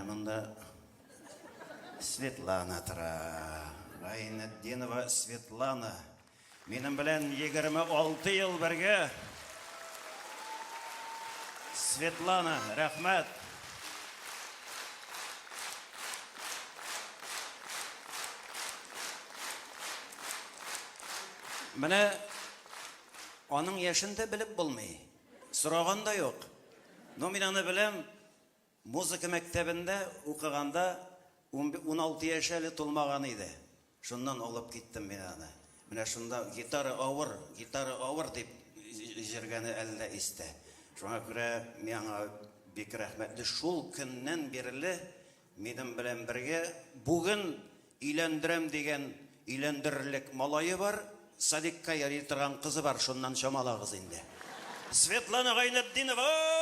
Монда Светлана тора. Гайнетдинова Светлана. Минем белән 26 ел бергә. Светлана, рәхмәт. Менә аның яшен дә белеп булмый. Сораган да юк. Но мин аны беләм, музыка мәктәбендә укыганда 16 яшь әле тулмаган иде. Шуннан алып киттем мин аны. Менә шунда гитара авыр дип җырганы әллә истә. Шуңа күрә миңа бик рәхмәтле. Шул көннән бирле минем белән бергә бүген өйләндерәм дигән өйләндерерлек малае бар. Садикка ярый торган кызы бар, шуннан чамалагыз инде. Светлана Гайнетдинова!